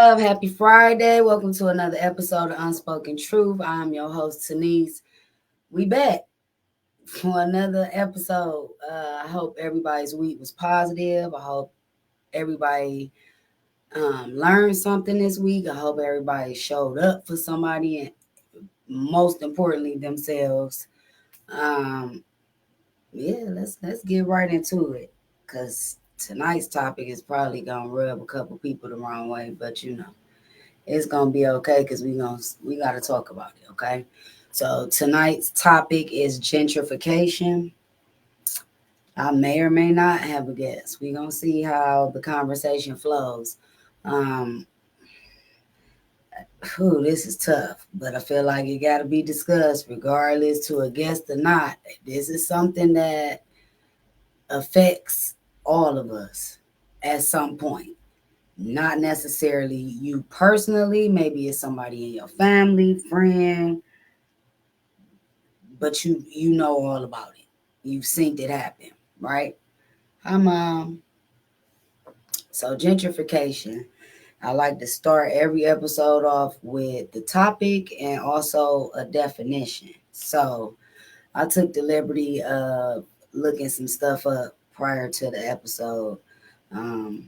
Happy Friday. Welcome to another episode of Unspoken Truth. I'm your host, Tanise. We back for another episode. I hope everybody's week was positive. I hope everybody learned something this week. I hope everybody showed up for somebody and most importantly themselves. Um, yeah, let's get right into it. Cause tonight's topic is probably gonna rub a couple people the wrong way, but it's gonna be okay because we gotta talk about it, okay? So tonight's topic is gentrification. I may or may not have a guest. We're gonna see how the conversation flows. Um, this is tough, but I feel like it gotta be discussed regardless to a guest or not. This is something that affects all of us at some point. Not necessarily you personally, maybe it's somebody in your family, friend, but you know all about it. You've seen it happen, right? I'm So gentrification. I like to start every episode off with the topic and also a definition. So I took the liberty of looking some stuff up prior to the episode,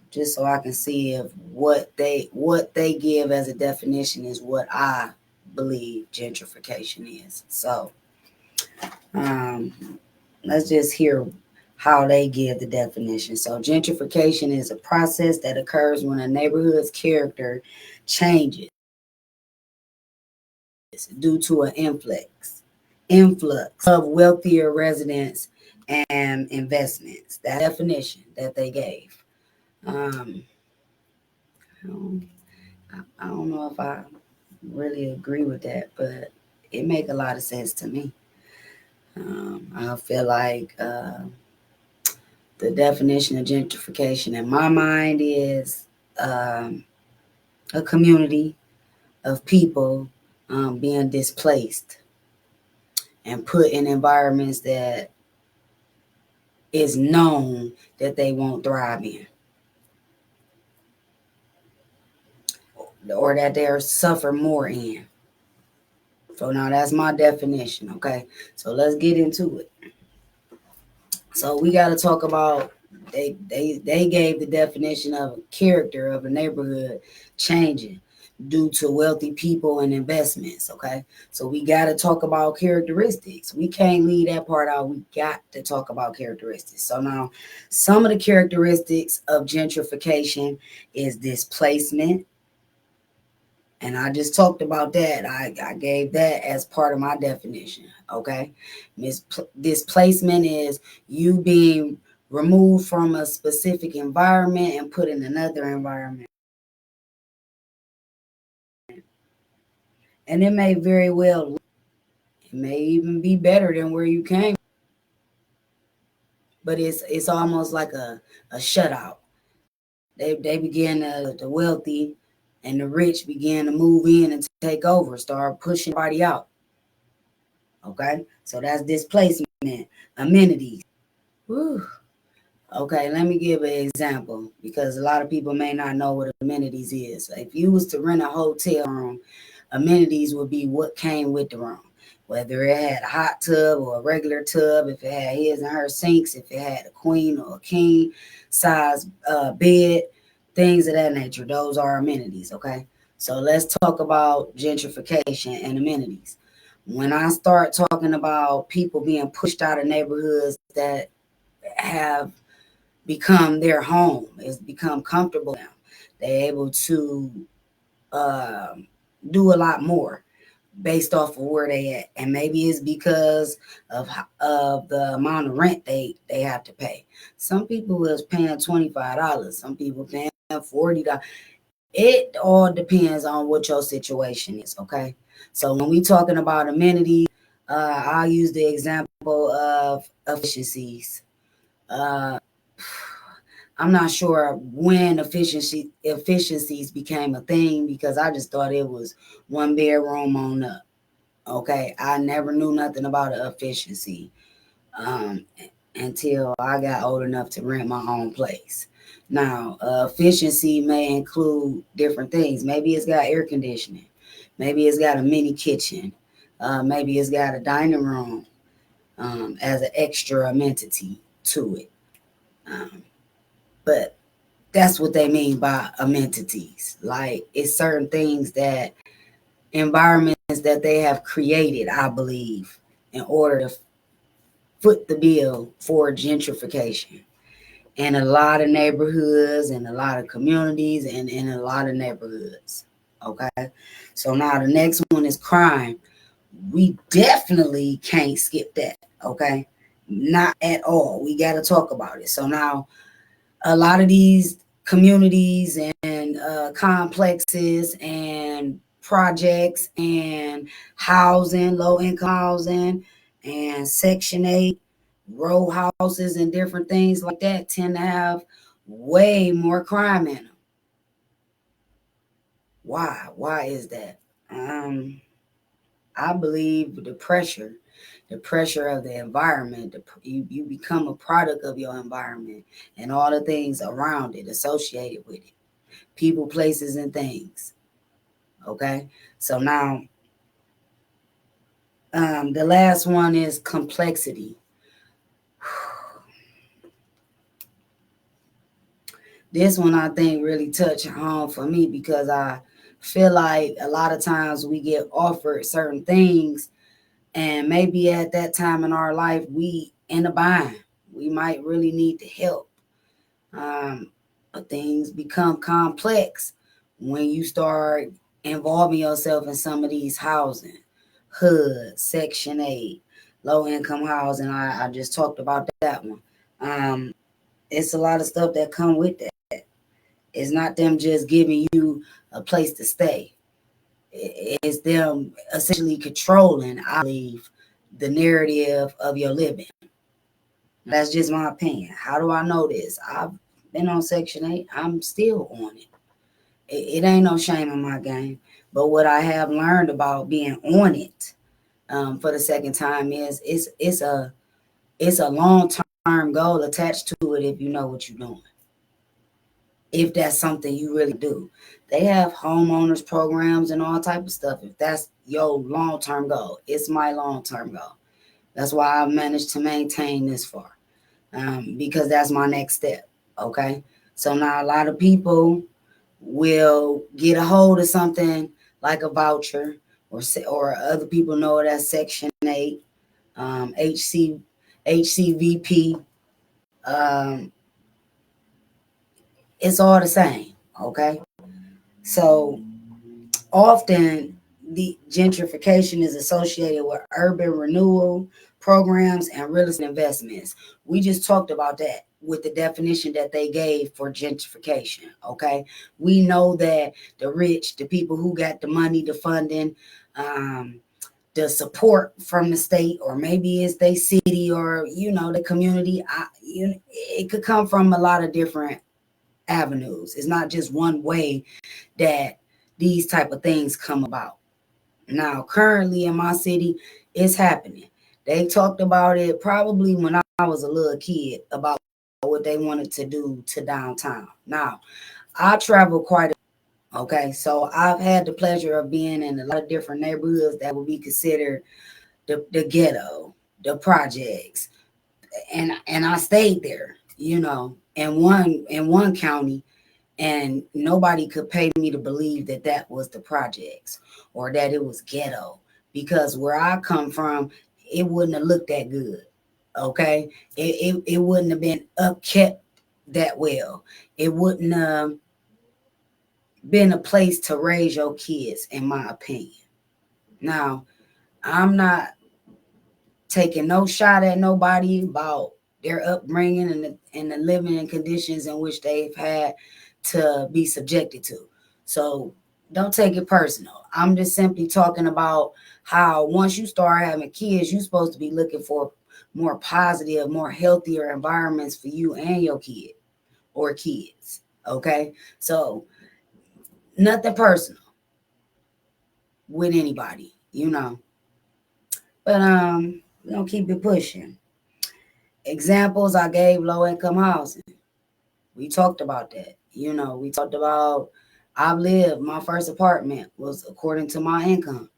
just so I can see if what they give as a definition is what I believe gentrification is. So um, let's just hear how they give the definition. So, gentrification is a process that occurs when a neighborhood's character changes due to an influx of wealthier residents and investments. That definition that they gave. Um, I don't know if I really agree with that, but it make a lot of sense to me. I feel like the definition of gentrification in my mind is um, a community of people being displaced and put in environments that is known that they won't thrive in or that they'll suffer more in. So now that's my definition, okay? So let's get into it. So we got to talk about they gave the definition of character of a neighborhood changing due to wealthy people and investments. Okay, so we got to talk about characteristics. We can't leave that part out. We got to talk about characteristics. So now, some of the characteristics of gentrification is displacement. And I just talked about that. I gave that as part of my definition. Okay. Displacement is you being removed from a specific environment and put in another environment. And it may very well, it may even be better than where you came. But it's almost like a shutout. They began the wealthy and the rich began to move in and take over, start pushing everybody out. Okay, so that's displacement. Amenities. Whew. Okay, let me give an example because a lot of people may not know what amenities is. If you was to rent a hotel room, amenities would be what came with the room. Whether it had a hot tub or a regular tub, if it had his and her sinks, if it had a queen or a king size bed, things of that nature. Those are amenities, okay? So let's talk about gentrification and amenities. When I start talking about people being pushed out of neighborhoods that have become their home, it's become comfortable now. They're able to um, do a lot more based off of where they at, and maybe it's because of the amount of rent they have to pay. Some people was paying $25, some people paying $40. It all depends on what your situation is, okay? So when we talking about amenities, I'll use the example of efficiencies. Uh, I'm not sure when efficiencies became a thing because I just thought it was one bedroom on up. Okay, I never knew nothing about an efficiency um, until I got old enough to rent my own place. Now, efficiency may include different things. Maybe it's got air conditioning. Maybe it's got a mini kitchen. Maybe it's got a dining room as an extra amenity to it. Um, but that's what they mean by amenities. Like it's certain things that environments that they have created, I believe, in order to foot the bill for gentrification in a lot of neighborhoods and a lot of communities and in a lot of neighborhoods. Okay. So now the next one is crime. We definitely can't skip that. Okay. Not at all. We got to talk about it. So now a lot of these communities and complexes and projects and housing, low income housing, and Section 8 row houses and different things like that tend to have way more crime in them. Why? Why is that? I believe the pressure of the environment. You become a product of your environment and all the things around it associated with it, people, places, and things. Okay, so now the last one is complexity. This one I think really touched home for me because I feel like a lot of times we get offered certain things, and maybe at that time in our life we in a bind. We might really need the help. Um, but things become complex when you start involving yourself in some of these housing, HUD, Section 8, low income housing. I just talked about that one. It's a lot of stuff that come with that. It's not them just giving you a place to stay. It's them essentially controlling, I believe, the narrative of your living. That's just my opinion. How do I know this? I've been on Section 8. I'm still on it. It ain't no shame in my game. But what I have learned about being on it for the second time is it's a long term goal attached to it if you know what you're doing. If that's something you really do. They have homeowners programs and all type of stuff. If that's your long term goal, it's my long term goal. That's why I've managed to maintain this far. Because that's my next step. Okay. So now a lot of people will get a hold of something like a voucher, or other people know it as Section 8, HC, HCVP. Um, it's all the same. Okay. So often the gentrification is associated with urban renewal programs and real estate investments. We just talked about that with the definition that they gave for gentrification. Okay, we know that the rich, the people who got the money, the funding, um, the support from the state, or maybe it's their city, or the community. It could come from a lot of different avenues. It's not just one way that these type of things come about. Now, currently in my city, it's happening. They talked about it probably when I was a little kid about what they wanted to do to downtown. Now, I travel quite a okay, so I've had the pleasure of being in a lot of different neighborhoods that would be considered the ghetto, the projects, and I stayed there, in one county, and nobody could pay me to believe that that was the projects or that it was ghetto, because where I come from, it wouldn't have looked that good. Okay, it wouldn't have been upkept that well. It wouldn't have been a place to raise your kids, in my opinion. Now, I'm not taking no shot at nobody about their upbringing and the living and conditions in which they've had to be subjected to. So don't take it personal. I'm just simply talking about how once you start having kids, you're supposed to be looking for more positive, more healthier environments for you and your kid or kids. Okay. So nothing personal with anybody. But we're gonna keep it pushing. Examples I gave: low income housing. We talked about that. You know, we talked about I've lived, my first apartment was according to my income.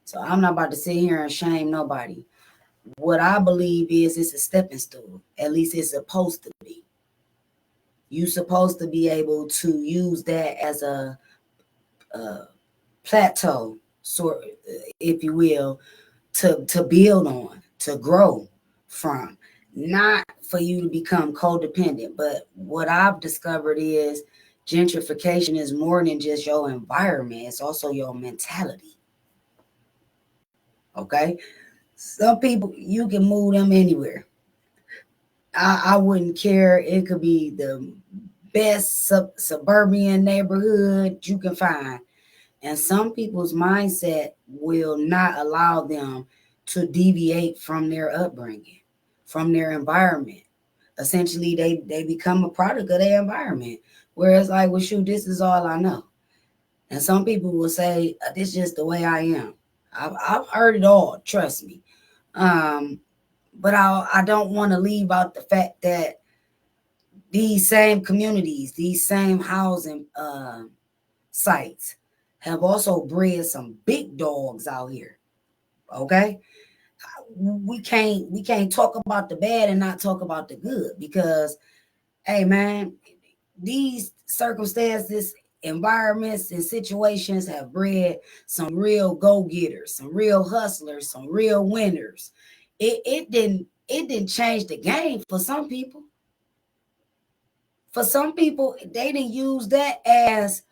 So I'm not about to sit here and shame nobody. What I believe is it's a stepping stool. At least it's supposed to be. You're supposed to be able to use that as a plateau, sort, if you will, to build on, to grow from, not for you to become codependent. But what I've discovered is gentrification is more than just your environment, it's also your mentality. Okay? Some people, you can move them anywhere. I wouldn't care. It could be the best suburban neighborhood you can find. And some people's mindset will not allow them to deviate from their upbringing, from their environment. Essentially, they become a product of their environment. Whereas, like, well, shoot, this is all I know. And some people will say, this is just the way I am. I've heard it all, trust me. Um, but I don't want to leave out the fact that these same communities, these same housing sites have also bred some big dogs out here. Okay, we can't talk about the bad and not talk about the good, because hey man, these circumstances, environments, and situations have bred some real go-getters, some real hustlers, some real winners. It didn't change the game for some people. For some people, they didn't use that as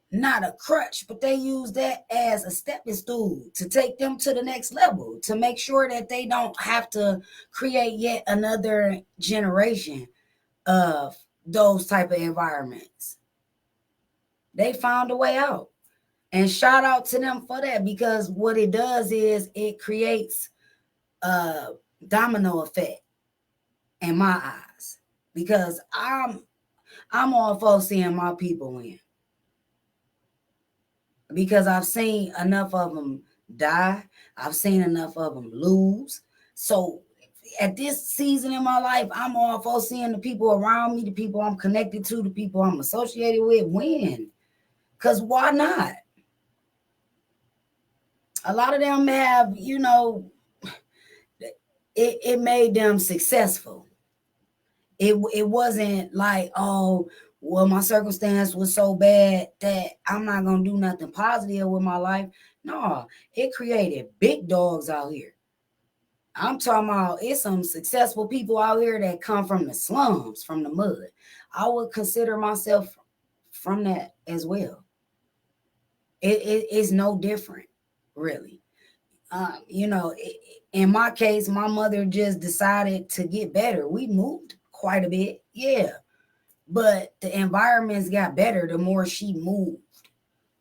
not a crutch, but they use that as a stepping stool to take them to the next level, to make sure that they don't have to create yet another generation of those type of environments. They found a way out. And shout out to them for that, because what it does is it creates a domino effect in my eyes. Because I'm all for seeing my people win, because I've seen enough of them die. I've seen enough of them lose. So at this season in my life, I'm all for seeing the people around me, the people I'm connected to, the people I'm associated with win. Because why not? A lot of them have, it made them successful. It wasn't like, oh, well, my circumstance was so bad that I'm not gonna do nothing positive with my life. No, it created big dogs out here. I'm talking about, it's some successful people out here that come from the slums, from the mud. I would consider myself from that as well. It is no different, really. In my case, my mother just decided to get better. We moved quite a bit, yeah, but the environments got better the more she moved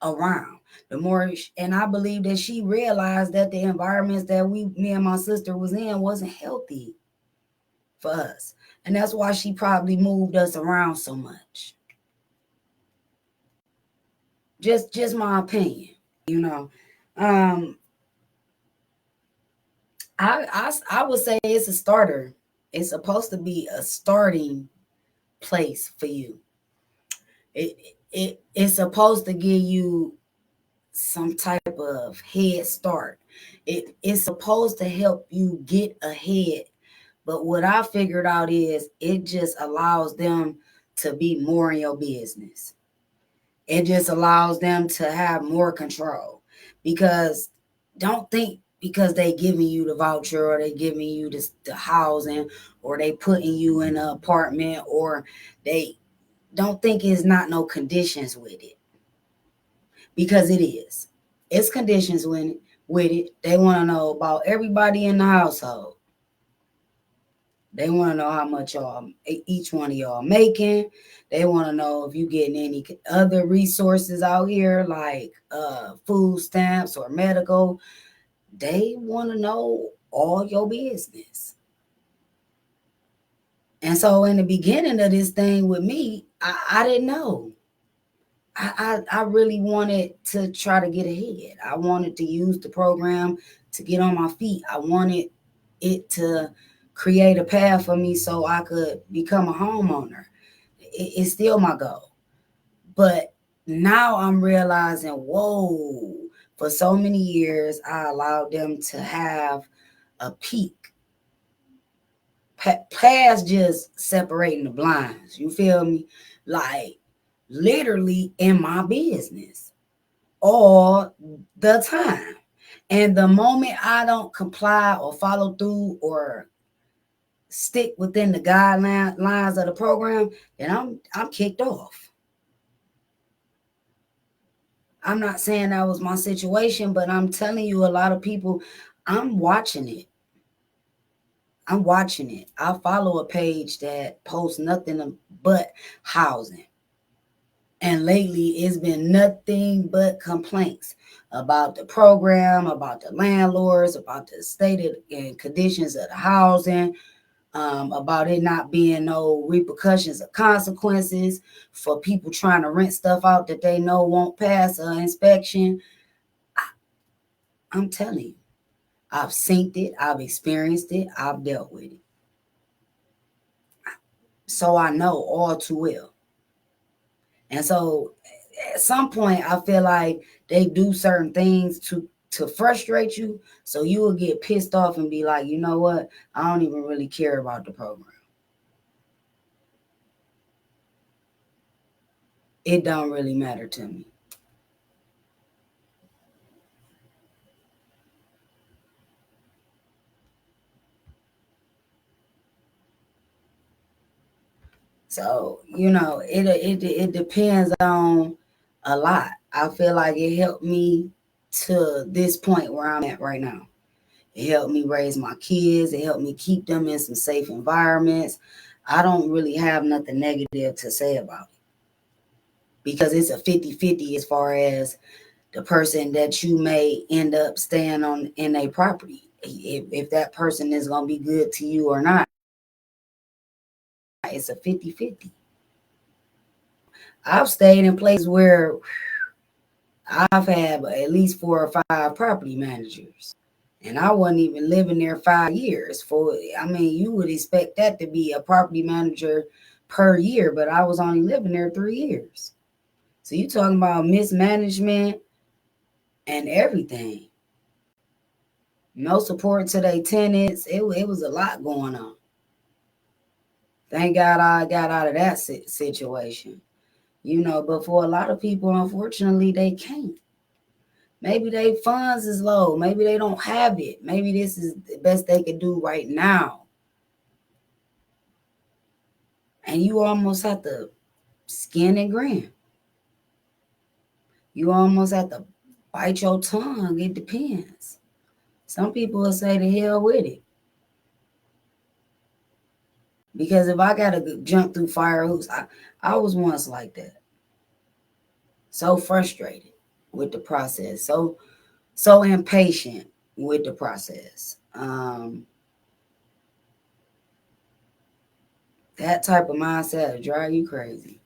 around. And I believe that she realized that the environments that me and my sister was in wasn't healthy for us, and that's why she probably moved us around so much. Just my opinion, you know. Um, I would say it's a starter. It's supposed to be a starting place for you. It it's supposed to give you some type of head start. It's supposed to help you get ahead. But what I figured out is it just allows them to be more in your business. It just allows them to have more control. Because don't think because they giving you the voucher, or they giving you the housing, or they putting you in an apartment, or they don't think it's not no conditions with it, because it is. It's conditions with it. They want to know about everybody in the household. They want to know how much each one of y'all making. They want to know if you getting any other resources out here, like food stamps or medical. They want to know all your business. And so in the beginning of this thing with me, I didn't know. I really wanted to try to get ahead. I wanted to use the program to get on my feet. I wanted it to create a path for me so I could become a homeowner. it's still my goal. But now I'm realizing, whoa, for so many years, I allowed them to have a peak past just separating the blinds. You feel me? Like literally in my business all the time. And the moment I don't comply or follow through or stick within the guidelines of the program, then I'm kicked off. I'm not saying that was my situation, but I'm telling you, a lot of people, I'm watching it. I'm watching it. I follow a page that posts nothing but housing. And lately, it's been nothing but complaints about the program, about the landlords, about the state and conditions of the housing, about it not being no repercussions or consequences for people trying to rent stuff out that they know won't pass an inspection. I'm telling you, I've seen it, I've experienced it, I've dealt with it. So I know all too well. And so at some point, I feel like they do certain things to frustrate you, so you will get pissed off and be like, you know what? I don't even really care about the program. It don't really matter to me. So, it depends on a lot. I feel like it helped me to this point where I'm at right now. It helped me raise my kids. It helped me keep them in some safe environments. I don't really have nothing negative to say about it because it's a 50-50 as far as the person that you may end up staying on in a property. If that person is going to be good to you or not, it's a 50-50. I've stayed in places where I've had at least 4 or 5 property managers. And I wasn't even living there 5 years. You would expect that to be a property manager per year, but I was only living there 3 years. So you talking about mismanagement and everything. No support to their tenants. It was a lot going on. Thank God I got out of that situation. But for a lot of people, unfortunately, they can't. Maybe their funds is low. Maybe they don't have it. Maybe this is the best they can do right now. And you almost have to skin and grin. You almost have to bite your tongue. It depends. Some people will say the hell with it. Because if I gotta jump through fire hoops, I was once like that. So frustrated with the process. So impatient with the process. That type of mindset will drive you crazy.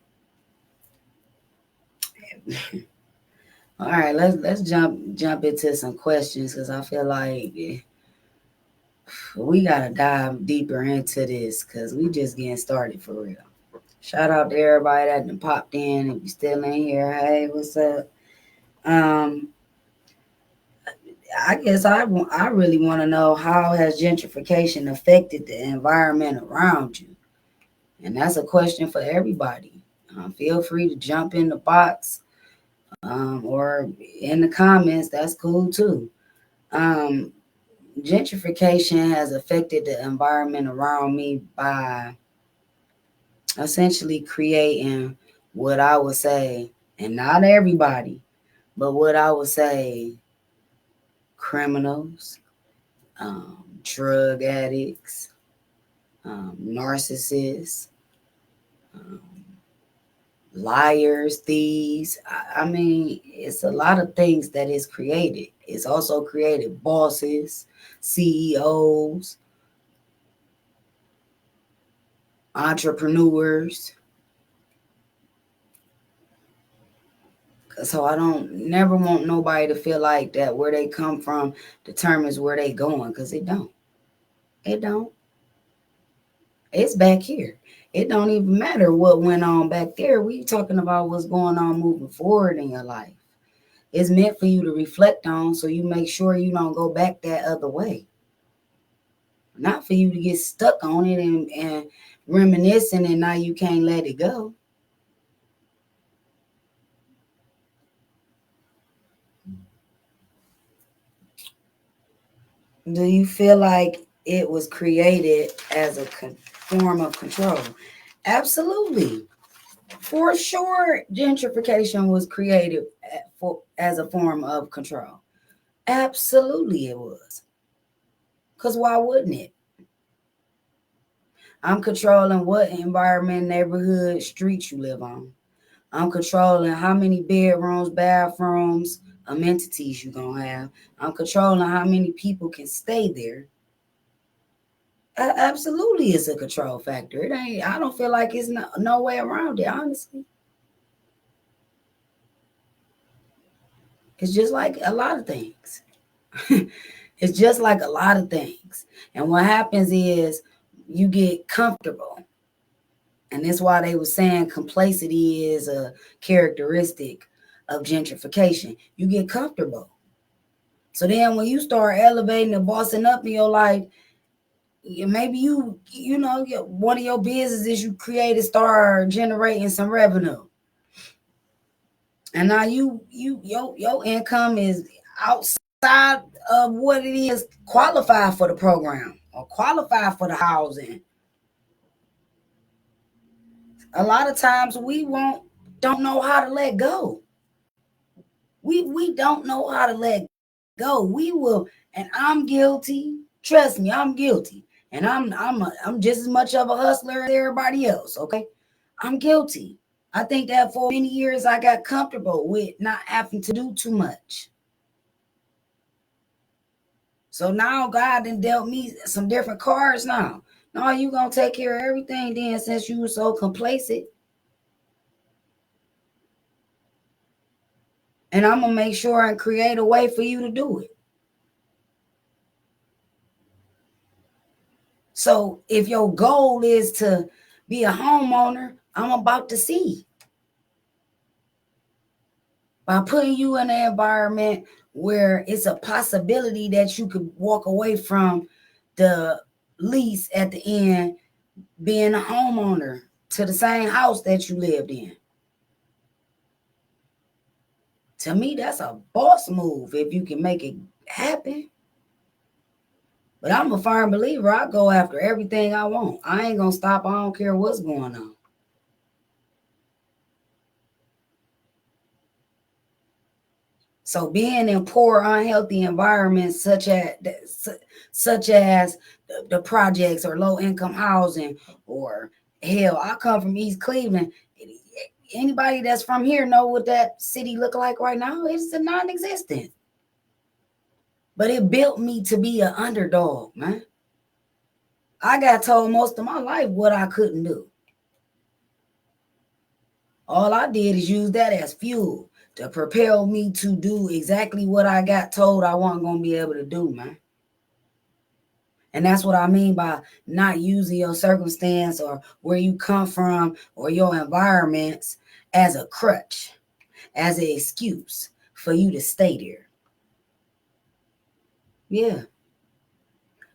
All right, let's jump into some questions because I feel like we gotta dive deeper into this because we just getting started for real. Shout out to everybody that done popped in. If you still in here, hey, what's up? Um, I guess I really want to know, how has gentrification affected the environment around you? And that's a question for everybody. Feel free to jump in the box or in the comments. That's cool too. Um, Gentrification has affected the environment around me by essentially creating what I would say, and not everybody, but what I would say, criminals, drug addicts, narcissists, um, liars, thieves. I mean, it's a lot of things that is created. It's also created bosses, CEOs, entrepreneurs. So I don't never want nobody to feel like that where they come from determines where they going, because it don't. It don't. It's back here. It don't even matter what went on back there. We talking about what's going on moving forward in your life. It's meant for you to reflect on so you make sure you don't go back that other way. Not for you to get stuck on it and reminiscing and now you can't let it go. Do you feel like it was created as a form of control? Absolutely. For sure, gentrification was created as a form of control. Absolutely, it was. Because why wouldn't it? I'm controlling what environment, neighborhood, street you live on. I'm controlling how many bedrooms, bathrooms, amenities you're going to have. I'm controlling how many people can stay there. Absolutely, it's a control factor. It ain't. I don't feel like it's no way around it, honestly. It's just like a lot of things. It's just like a lot of things. And what happens is you get comfortable. And that's why they were saying complacency is a characteristic of gentrification. You get comfortable. So then when you start elevating and bossing up in your life, maybe you know, one of your businesses you created start generating some revenue. And now your income is outside of what it is qualified for the program or qualified for the housing. A lot of times we don't know how to let go. We don't know how to let go. We will, and I'm guilty. Trust me, I'm guilty. And I'm just as much of a hustler as everybody else, okay? I'm guilty. I think that for many years I got comfortable with not having to do too much. So now God done dealt me some different cards now. No, you gonna take care of everything then since you were so complacent. And I'm gonna make sure and create a way for you to do it. So if your goal is to be a homeowner, I'm about to see. By putting you in an environment where it's a possibility that you could walk away from the lease at the end, being a homeowner to the same house that you lived in. To me, that's a boss move if you can make it happen. But I'm a firm believer. I go after everything I want. I ain't gonna stop. I don't care what's going on. So being in poor, unhealthy environments such as the projects or low income housing, or hell, I come from East Cleveland. Anybody that's from here know what that city look like right now. It's a non-existent. But it built me to be an underdog, man. I got told most of my life what I couldn't do. All I did is use that as fuel to propel me to do exactly what I got told I wasn't going to be able to do, man. And that's what I mean by not using your circumstance or where you come from or your environments as a crutch, as an excuse for you to stay there. Yeah.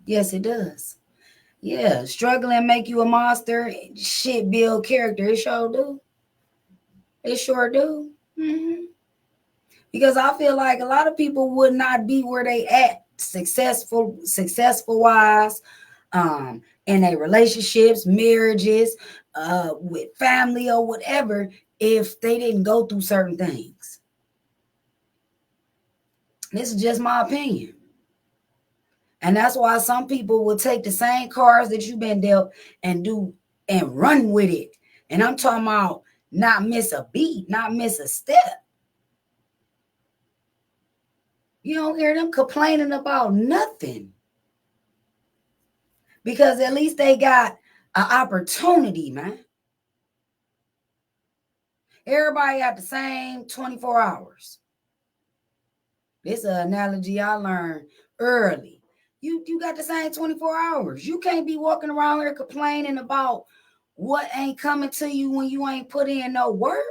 Yes, it does. Yeah. Struggling make you a monster. Shit build character. It sure do. It sure do. Mm-hmm. Because I feel like a lot of people would not be where they at successful wise, in their relationships, marriages, with family or whatever, if they didn't go through certain things. This is just my opinion. And that's why some people will take the same cards that you've been dealt and do and run with it. And I'm talking about not miss a beat, not miss a step. You don't hear them complaining about nothing. Because at least they got an opportunity, man. Everybody got the same 24 hours. This is an analogy I learned early. You got the same 24 hours. You can't be walking around here complaining about What ain't coming to you when you ain't put in no work?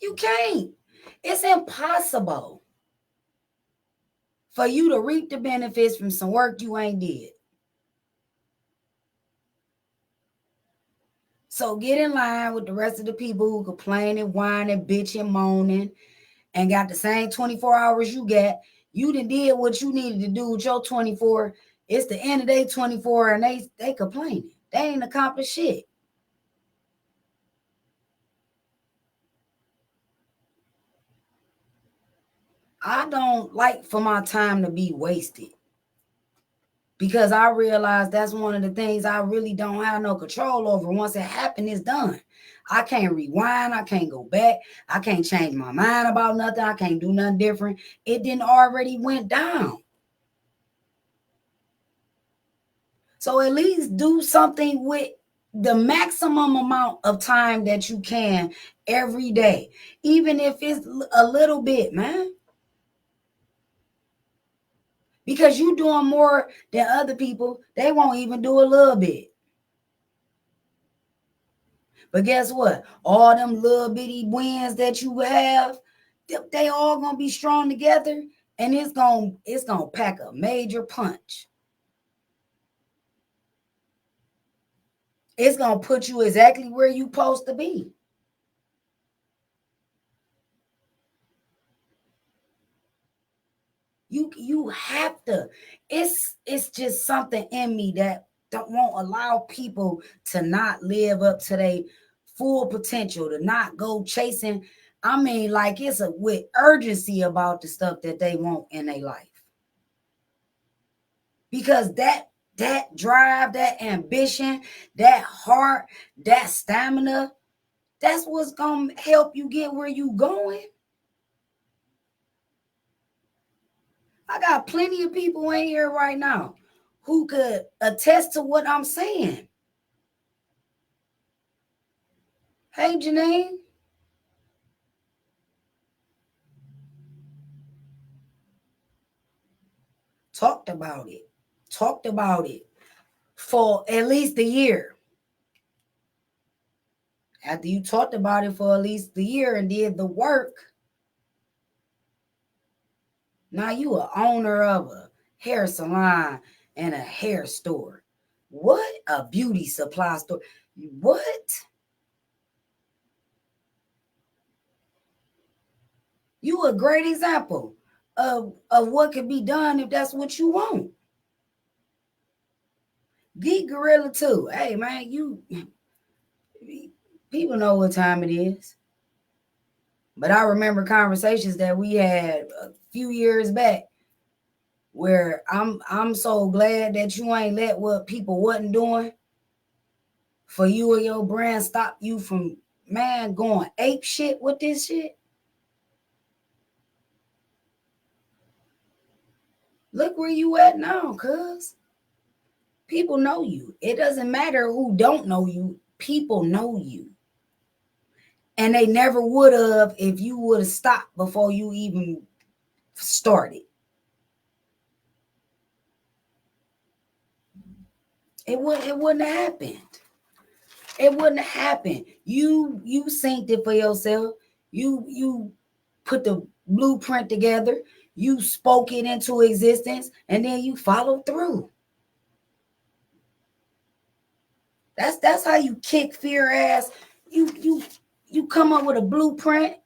You can't. It's impossible for you to reap the benefits from some work you ain't did. So get in line with the rest of the people who complaining, whining, bitching, moaning, and got the same 24 hours you got. You done did what you needed to do with your 24. It's the end of their 24 and they complaining. They ain't accomplished shit. I don't like for my time to be wasted, because I realize that's one of the things I really don't have no control over. Once it happened, it's done. I can't rewind. I can't go back. I can't change my mind about nothing. I can't do nothing different. It didn't already went down. So at least do something with the maximum amount of time that you can every day, even if it's a little bit, man. Because you doing more than other people, they won't even do a little bit. But guess what? All them little bitty wins that you have, they all gonna be strong together, and it's gonna pack a major punch. It's gonna put you exactly where you supposed to be. You have to. It's just something in me that don't won't allow people to not live up to their full potential, to not go chasing. I mean, like it's a with urgency about the stuff that they want in their life. Because that drive, that ambition, that heart, that stamina, that's what's gonna help you get where you going. I got plenty of people in here right now who could attest to what I'm saying. Hey, Janine, talked about it. Talked about it for at least a year. After you talked about it for at least a year and did the work, now you a owner of a hair salon and a hair store. What? A beauty supply store. What? You a great example of what could be done if that's what you want. Geek Gorilla too. Hey man, you people know what time it is. But I remember conversations that we had a few years back where I'm so glad that you ain't let what people wasn't doing for you or your brand stop you from, man, going ape shit with this shit. Look where you at now, cuz people know you. It doesn't matter who don't know you. People know you. And they never would have if you would have stopped before you even started. It wouldn't have happened. It wouldn't have happened. You synced it for yourself. You put the blueprint together. You spoke it into existence, and then you followed through. That's how you kick fear ass. You come up with a blueprint.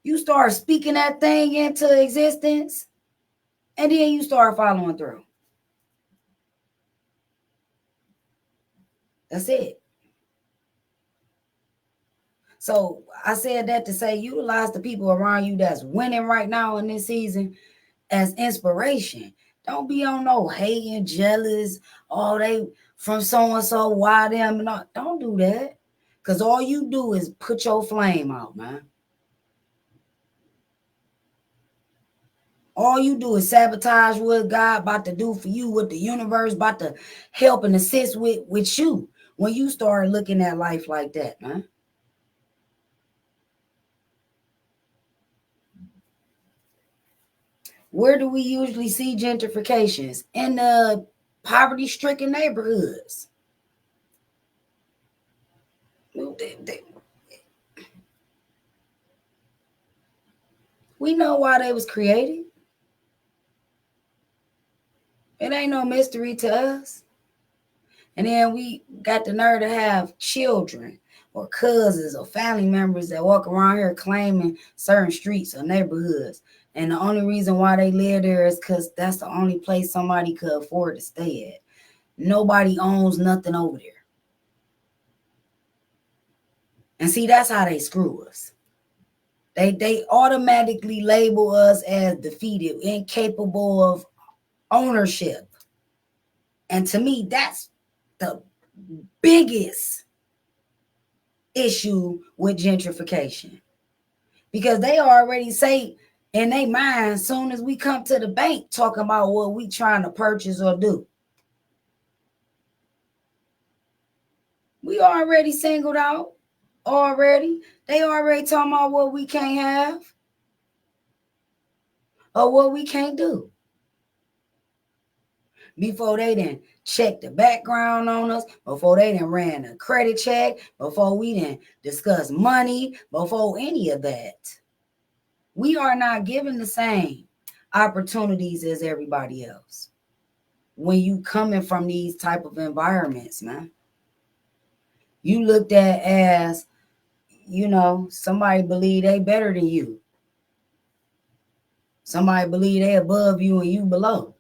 You start speaking that thing into existence, and then you start following through. That's it. So I said that to say utilize the people around you that's winning right now in this season as inspiration. Don't be on no hating, jealous, oh, they from so and so, why them? Not, don't do that. Because all you do is put your flame out, man. All you do is sabotage what God about to do for you, what the universe about to help and assist with you when you start looking at life like that, man. Where do we usually see gentrifications? In the poverty-stricken neighborhoods. We know why they was created. It ain't no mystery to us. And then we got the nerve to have children or cousins or family members that walk around here claiming certain streets or neighborhoods. And the only reason why they live there is because that's the only place somebody could afford to stay at. Nobody owns nothing over there. And see, that's how they screw us. They automatically label us as defeated, incapable of ownership. And to me, that's the biggest issue with gentrification. Because they already say in their mind, as soon as we come to the bank talking about what we trying to purchase or do, we already singled out already. They already talking about what we can't have or what we can't do. Before they done check the background on us, before they done ran a credit check, before we done discuss money, before any of that. We are not given the same opportunities as everybody else. When you coming from these type of environments, man, you looked at as, somebody believe they better than you. Somebody believe they above you and you below.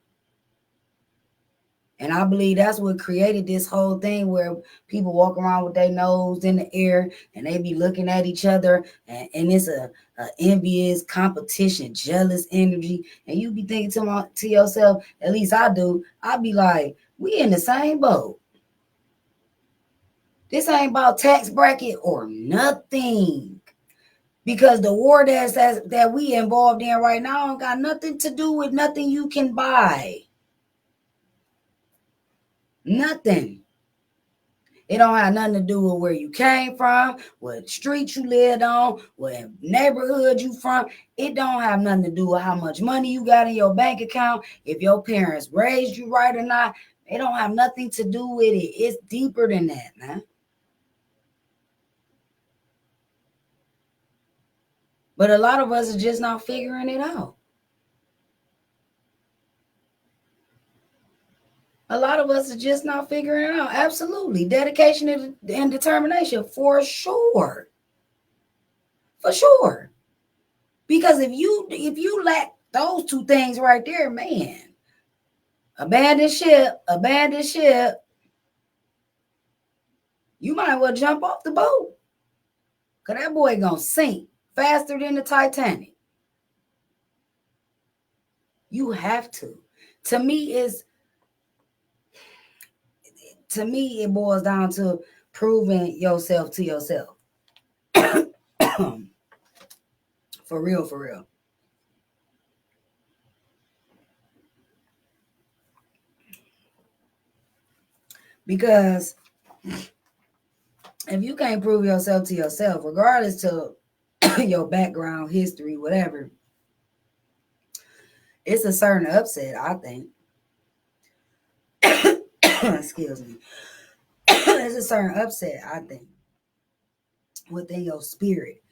And I believe that's what created this whole thing where people walk around with their nose in the air and they be looking at each other and it's a envious competition, jealous energy. And you be thinking to yourself, at least I do, I be like, we in the same boat. This ain't about tax bracket or nothing. Because the war that we involved in right now ain't got nothing to do with nothing you can buy. Nothing. It don't have nothing to do with where you came from, what street you lived on, what neighborhood you from. It don't have nothing to do with how much money you got in your bank account, if your parents raised you right or not. It don't have nothing to do with it. It's deeper than that, man. But a lot of us are just not figuring it out. A lot of us are just not figuring it out. Absolutely. Dedication and determination, for sure. For sure. Because if you lack those two things right there, man, abandon ship, you might well jump off the boat. Because that boy gonna sink faster than the Titanic. You have to. To me, it boils down to proving yourself to yourself. For real, for real. Because if you can't prove yourself to yourself, regardless to your background, history, whatever, it's a certain upset, I think. Excuse me. It's a certain upset, I think, within your spirit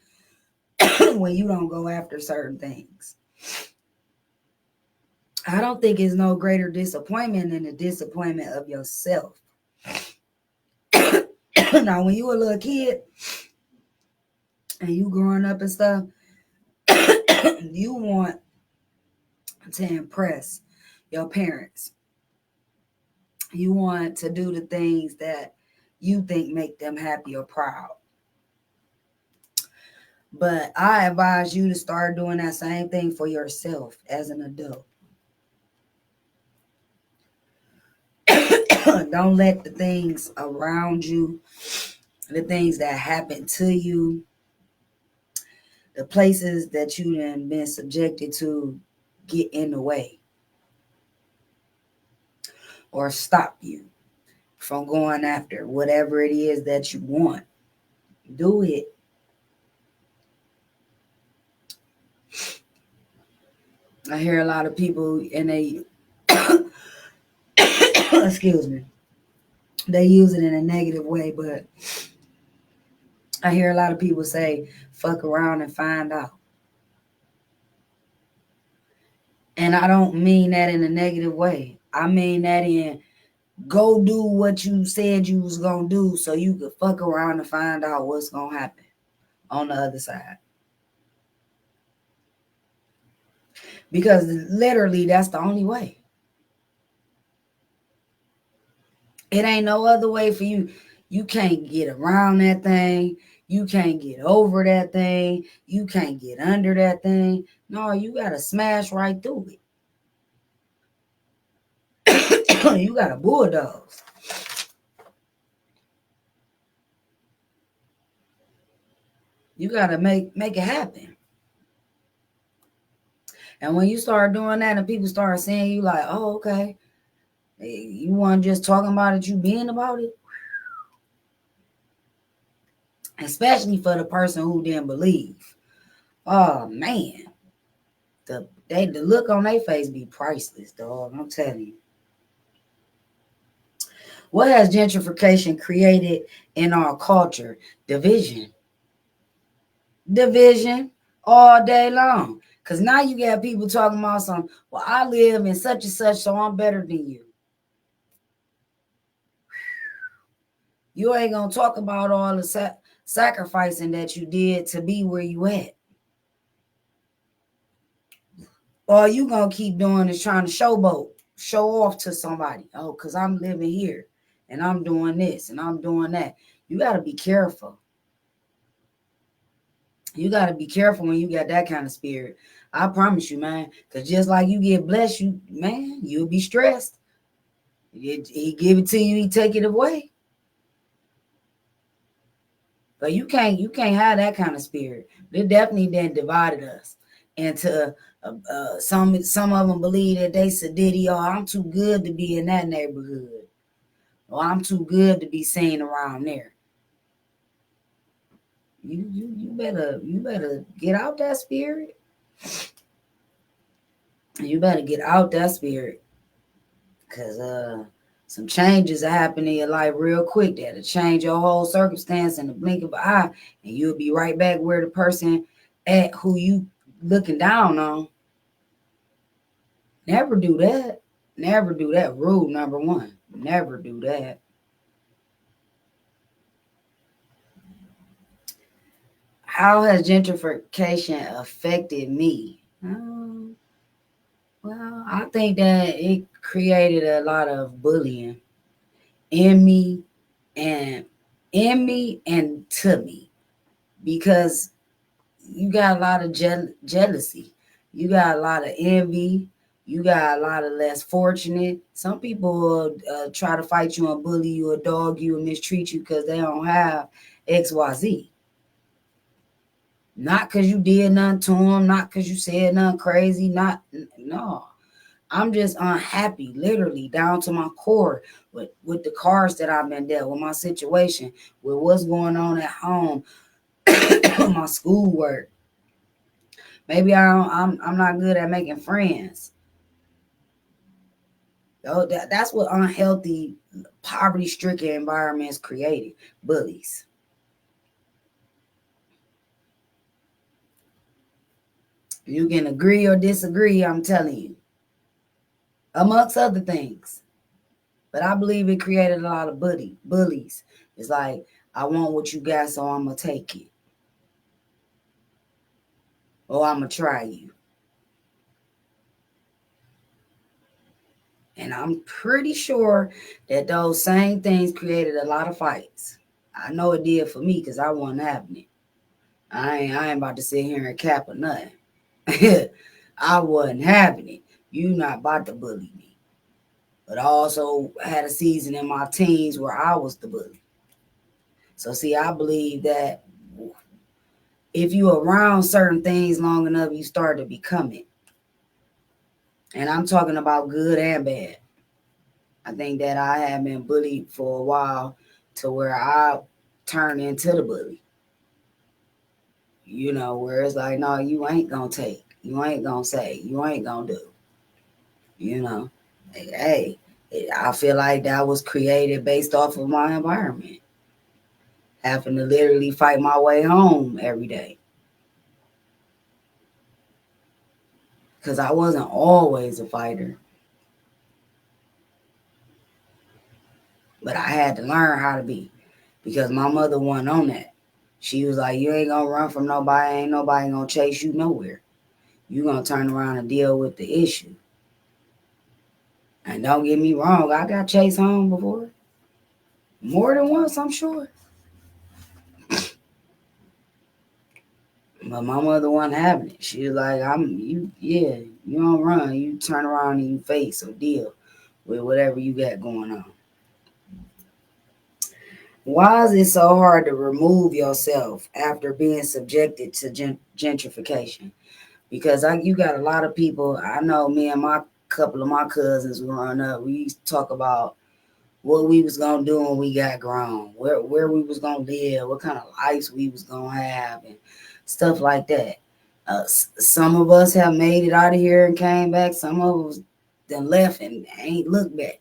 when you don't go after certain things. I don't think it's no greater disappointment than the disappointment of yourself. Now, when you a little kid and you growing up and stuff, you want to impress your parents. You want to do the things that you think make them happy or proud. But I advise you to start doing that same thing for yourself as an adult. Don't let the things around you, the things that happen to you, the places that you done been subjected to get in the way or stop you from going after whatever it is that you want. Do it. I hear a lot of people and they excuse me, they use it in a negative way, but I hear a lot of people say fuck around and find out. And I don't mean that in a negative way. I mean that in go do what you said you was gonna do so you could fuck around and find out what's gonna happen on the other side. Because literally that's the only way. It ain't no other way for you. You can't get around that thing. You can't get over that thing. You can't get under that thing. No, you gotta smash right through it. You gotta bulldoze. You gotta make it happen. And when you start doing that and people start saying you like, oh, okay, you weren't just talking about it, you being about it. Especially for the person who didn't believe. Oh man. The look on their face be priceless, dog. I'm telling you. What has gentrification created in our culture? Division. Division all day long. Because now you got people talking about some, well, I live in such and such, so I'm better than you. You ain't going to talk about all the sacrificing that you did to be where you at. All you going to keep doing is trying to showboat, show off to somebody. Oh, because I'm living here and I'm doing this and I'm doing that. You got to be careful. You got to be careful when you got that kind of spirit. I promise you, man. Because just like you get blessed, you'll be stressed. He give it to you, he take it away. But you can't have that kind of spirit. It definitely then divided us into some of them believe that they said, oh, I'm too good to be in that neighborhood. Or I'm too good to be seen around there. You better get out that spirit. You better get out that spirit. Because some changes happen in your life real quick that'll change your whole circumstance in the blink of an eye, and you'll be right back where the person at who you looking down on. Never do that. Never do that. Rule number one. Never do that. How has gentrification affected me? Well, I think that it created a lot of bullying in me and to me, because you got a lot of jealousy, you got a lot of envy, you got a lot of less fortunate. Some people try to fight you and bully you or dog you and mistreat you because they don't have XYZ. Not because you did nothing to them, not because you said nothing crazy, no. I'm just unhappy, literally down to my core with the cards that I've been dealt with, my situation, with what's going on at home, my schoolwork. Maybe I'm not good at making friends. So that's what unhealthy, poverty-stricken environments created. Bullies. You can agree or disagree, I'm telling you. Amongst other things. But I believe it created a lot of bullies. It's like, I want what you got, so I'm going to take it. Or I'm going to try you. And I'm pretty sure that those same things created a lot of fights. I know it did for me because I wasn't having it. I ain't about to sit here and cap or nothing. I wasn't having it. You not about to bully me. But I also had a season in my teens where I was the bully. So see, I believe that if you around certain things long enough, you start to become it. And I'm talking about good and bad. I think that I have been bullied for a while to where I turned into the bully. You know, where it's like, no, you ain't gonna take. You ain't gonna say, you ain't gonna do. You know, hey, I feel like that was created based off of my environment. Having to literally fight my way home every day. Because I wasn't always a fighter. But I had to learn how to be. Because my mother wasn't on that. She was like, you ain't gonna run from nobody, ain't nobody gonna chase you nowhere. You gonna turn around and deal with the issue. And don't get me wrong, I got chased home before. More than once, I'm sure. But my mother wasn't having it. She was like, you don't run. You turn around and you face or deal with whatever you got going on. Why is it so hard to remove yourself after being subjected to gentrification? Because you got a lot of people. I know me and my couple of my cousins growing up, we used to talk about what we was gonna do when we got grown, where we was gonna live, what kind of lives we was gonna have, and stuff like that. Some of us have made it out of here and came back. Some of us then left and ain't looked back.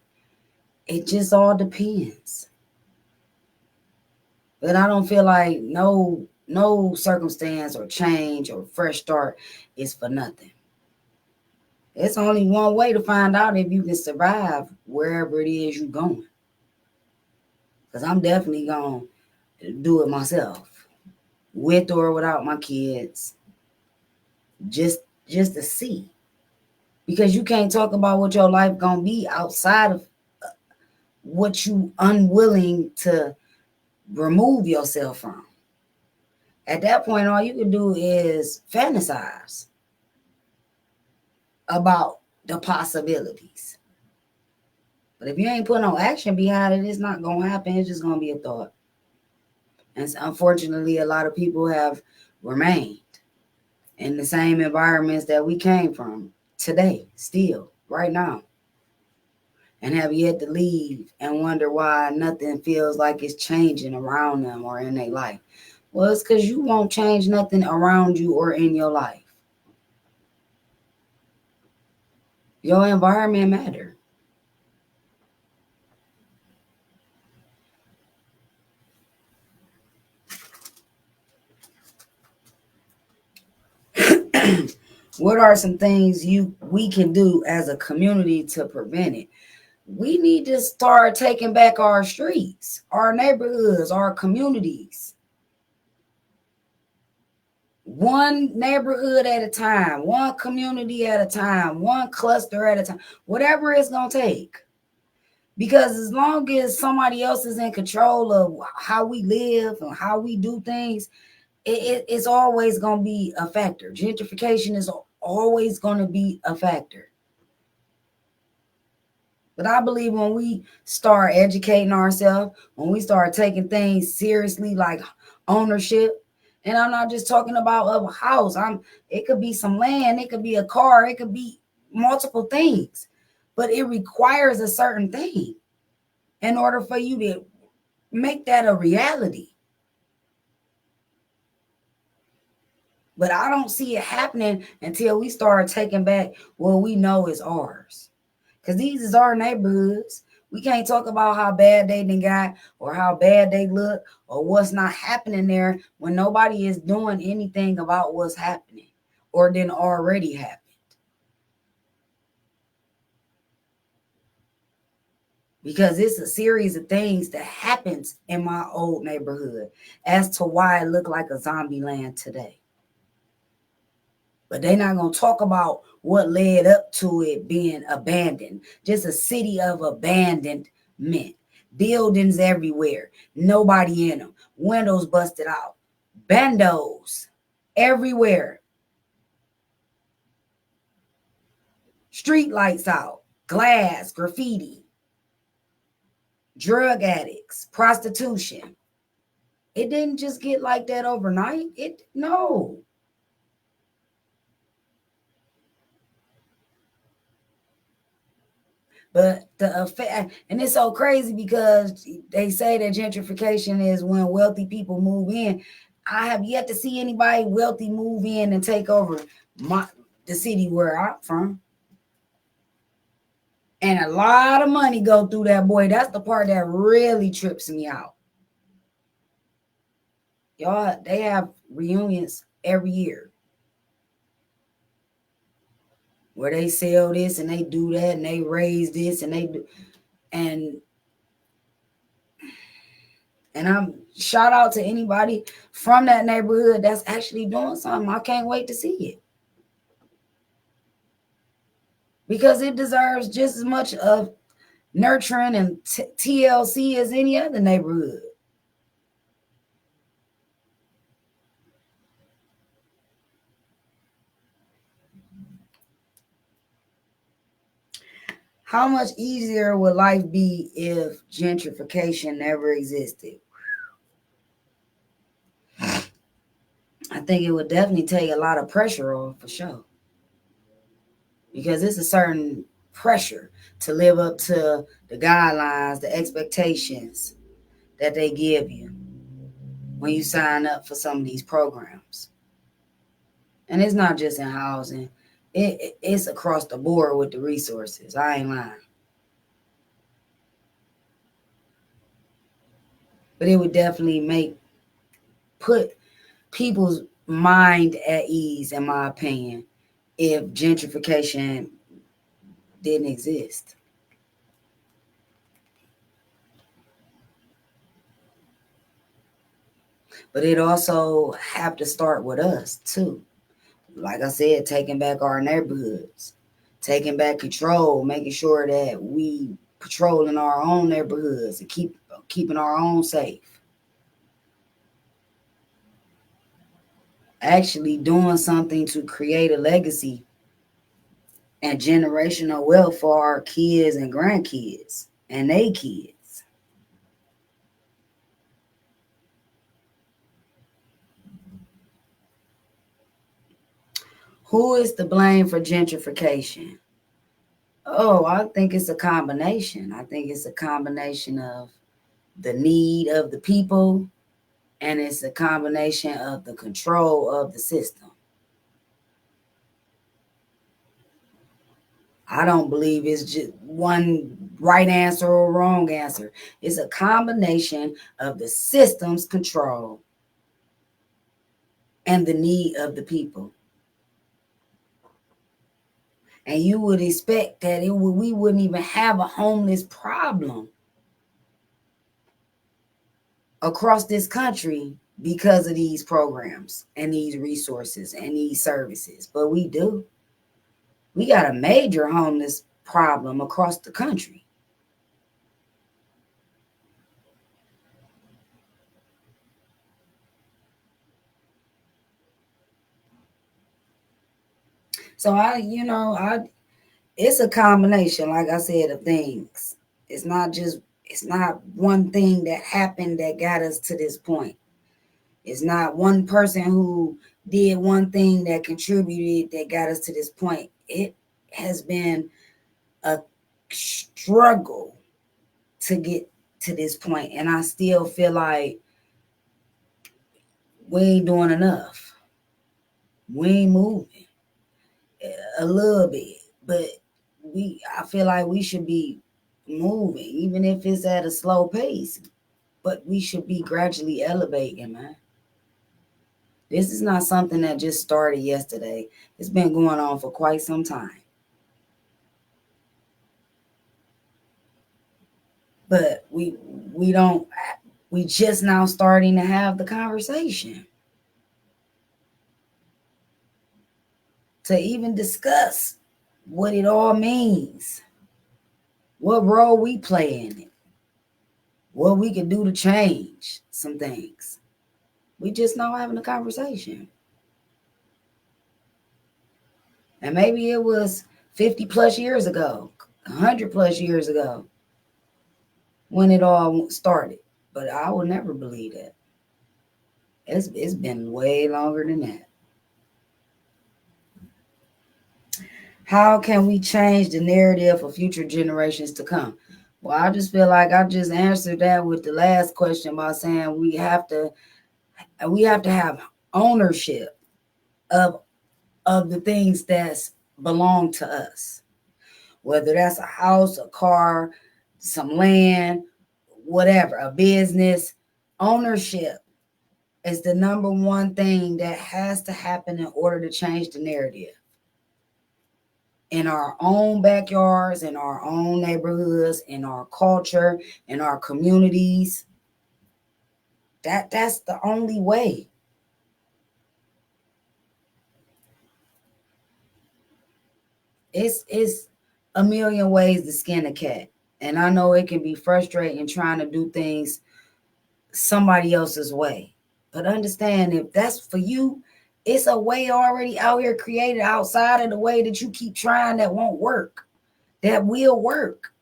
It just all depends. But I don't feel like no circumstance or change or fresh start is for nothing. It's only one way to find out if you can survive wherever it is you're going. Because I'm definitely going to do it myself, with or without my kids, just to see. Because you can't talk about what your life going to be outside of what you unwilling to remove yourself from. At that point, all you can do is fantasize about the possibilities. But if you ain't put no action behind it, it's not going to happen. It's just going to be a thought. And unfortunately, a lot of people have remained in the same environments that we came from today, still, right now, and have yet to leave and wonder why nothing feels like it's changing around them or in their life. Well, it's because you won't change nothing around you or in your life. Your environment matters. What are some things we can do as a community to prevent it? We need to start taking back our streets, our neighborhoods, our communities. One neighborhood at a time, one community at a time, one cluster at a time, whatever it's going to take. Because as long as somebody else is in control of how we live and how we do things, it's always going to be a factor. Gentrification is always going to be a factor. But I believe when we start educating ourselves, when we start taking things seriously like ownership, and I'm not just talking about a house. It could be some land, it could be a car, it could be multiple things. But it requires a certain thing in order for you to make that a reality. But I don't see it happening until we start taking back what we know is ours. Because these is our neighborhoods. We can't talk about how bad they done got or how bad they look or what's not happening there when nobody is doing anything about what's happening or then already happened. Because it's a series of things that happens in my old neighborhood as to why it looked like a zombie land today. But they're not going to talk about what led up to it being abandoned. Just a city of abandonment. Buildings everywhere. Nobody in them. Windows busted out. Bandos everywhere. Street lights out. Glass, graffiti. Drug addicts. Prostitution. It didn't just get like that overnight. No. But the effect, and it's so crazy because they say that gentrification is when wealthy people move in. I have yet to see anybody wealthy move in and take over the city where I'm from. And a lot of money go through that boy. That's the part that really trips me out. Y'all, they have reunions every year where they sell this and they do that and they raise this and they do and I'm shout out to anybody from that neighborhood that's actually doing something. I can't wait to see it. Because it deserves just as much of nurturing and TLC as any other neighborhood. How much easier would life be if gentrification never existed? I think it would definitely take a lot of pressure off for sure. Because it's a certain pressure to live up to the guidelines, the expectations that they give you when you sign up for some of these programs. And it's not just in housing. It's across the board with the resources. I ain't lying. But it would definitely put people's mind at ease, in my opinion, if gentrification didn't exist. But it also have to start with us too. Like I said, taking back our neighborhoods, taking back control, making sure that we patrolling our own neighborhoods and keeping our own safe. Actually doing something to create a legacy and generational wealth for our kids and grandkids and their kids. Who is to blame for gentrification? Oh, I think it's a combination. I think it's a combination of the need of the people, and it's a combination of the control of the system. I don't believe it's just one right answer or wrong answer. It's a combination of the system's control and the need of the people. And you would expect that we wouldn't even have a homeless problem across this country because of these programs and these resources and these services. But we do. We got a major homeless problem across the country. So it's a combination, like I said, of things. It's not one thing that happened that got us to this point. It's not one person who did one thing that contributed that got us to this point. It has been a struggle to get to this point, and I still feel like we ain't doing enough. We ain't moving a little bit, but I feel like we should be moving, even if it's at a slow pace. But we should be gradually elevating, man. This is not something that just started yesterday. It's been going on for quite some time. But we just now starting to have the conversation to even discuss what it all means, what role we play in it, what we can do to change some things. We just now having a conversation. And maybe it was 50 plus years ago, 100 plus years ago when it all started. But I will never believe that. It's been way longer than that. How can we change the narrative for future generations to come? Well, I just feel like I just answered that with the last question by saying we have to have ownership of of the things that belong to us, whether that's a house, a car, some land, whatever, a business. Ownership is the number one thing that has to happen in order to change the narrative in our own backyards, in our own neighborhoods, in our culture, in our communities. That's the only way. It's a million ways to skin a cat. And I know it can be frustrating trying to do things somebody else's way. But understand, if that's for you, it's a way already out here created outside of the way that you keep trying that won't work, that will work.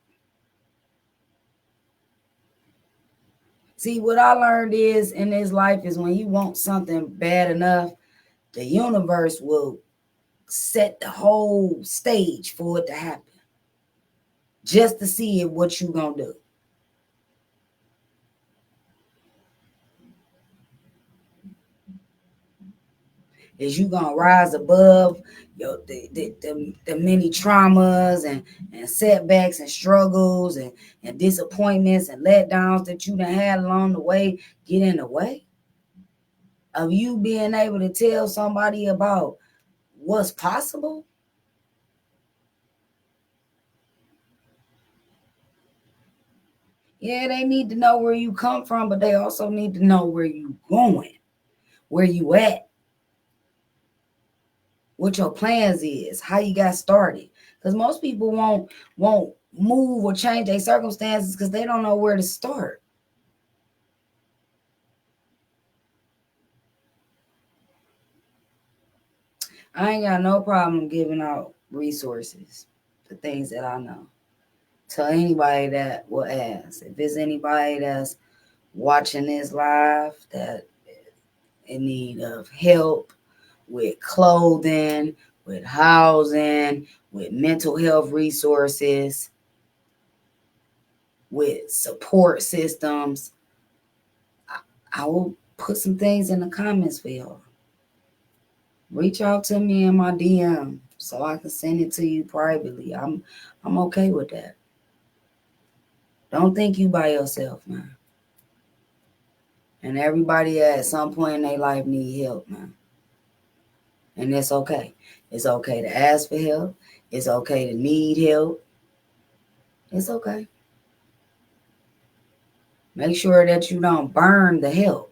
See, what I learned is in this life is when you want something bad enough, the universe will set the whole stage for it to happen just to see what you gonna do. Is you gonna rise above the many traumas and setbacks and struggles and disappointments and letdowns that you done had along the way get in the way of you being able to tell somebody about what's possible? Yeah, they need to know where you come from, but they also need to know where you going, where you at, what your plans is, how you got started. Because most people won't move or change their circumstances because they don't know where to start. I ain't got no problem giving out resources, the things that I know, to anybody that will ask. If there's anybody that's watching this live that in need of help with clothing, with housing, with mental health resources, with support systems, I will put some things in the comments for y'all. Reach out to me in my DM so I can send it to you privately. I'm okay with that. Don't think you by yourself, man. And everybody at some point in their life need help, man. And it's okay. It's okay to ask for help. It's okay to need help. It's okay. Make sure that you don't burn the help.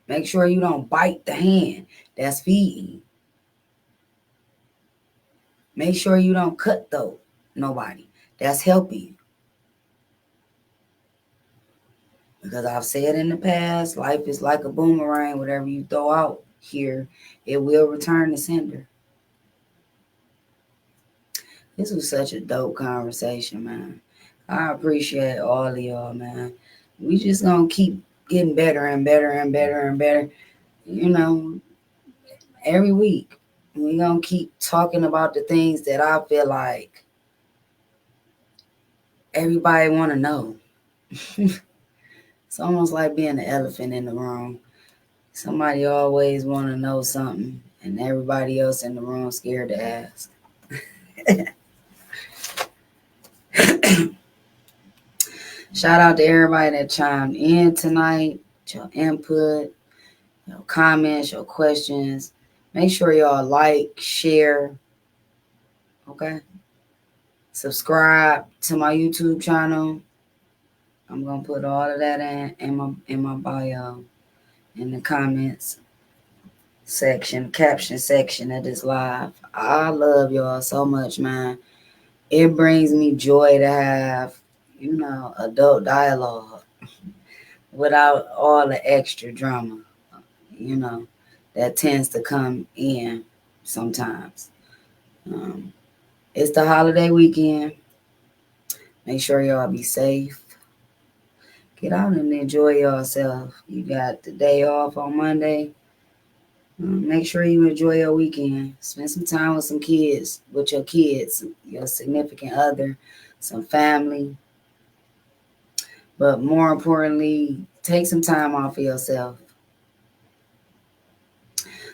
Make sure you don't bite the hand that's feeding. Make sure you don't cut though nobody that's helping you. Because I've said in the past, life is like a boomerang. Whatever you throw out here, it will return to sender. This was such a dope conversation, man. I appreciate all of y'all, man. We just gonna keep getting better and better and better and better. You know, every week. We gonna keep talking about the things that I feel like everybody wanna know. It's almost like being the elephant in the room. Somebody always wanna know something, and everybody else in the room scared to ask. Shout out to everybody that chimed in tonight, your input, your comments, your questions. Make sure y'all like, share, okay? Subscribe to my YouTube channel. I'm gonna put all of that in my bio, in the comments section, caption section of this live. I love y'all so much, man. It brings me joy to have, adult dialogue without all the extra drama, you know, that tends to come in sometimes. Um, it's the holiday weekend. Make sure y'all be safe. Get out and enjoy yourself. You got the day off on Monday. Make sure you enjoy your weekend. Spend some time with some kids, with your kids, your significant other, some family. But more importantly, take some time off for yourself.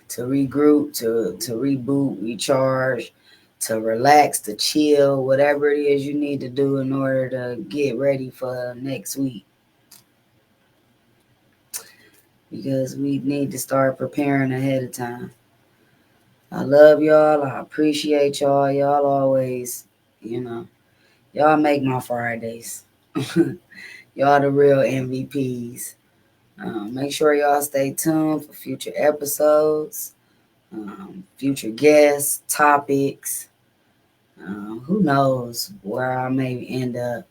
to regroup, to reboot, recharge, to relax, to chill, whatever it is you need to do in order to get ready for next week. Because we need to start preparing ahead of time. I love y'all. I appreciate y'all. Y'all always, y'all make my Fridays. Y'all the real MVPs. Make sure y'all stay tuned for future episodes, future guests, topics. Who knows where I may end up.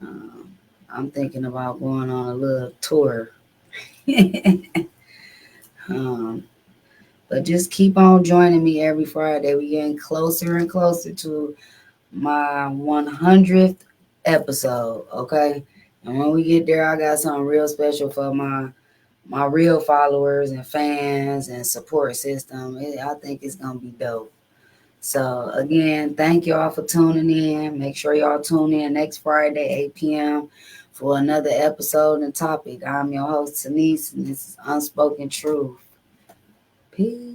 Um, I'm thinking about going on a little tour. um, but just keep on joining me every Friday. We're getting closer and closer to my 100th episode, okay? And when we get there, I got something real special for my real followers and fans and support system. I think it's gonna be dope. So again, thank y'all for tuning in. Make sure y'all tune in next Friday, 8 p.m. for another episode and topic. I'm your host, Denise, and this is Unspoken Truth. Peace.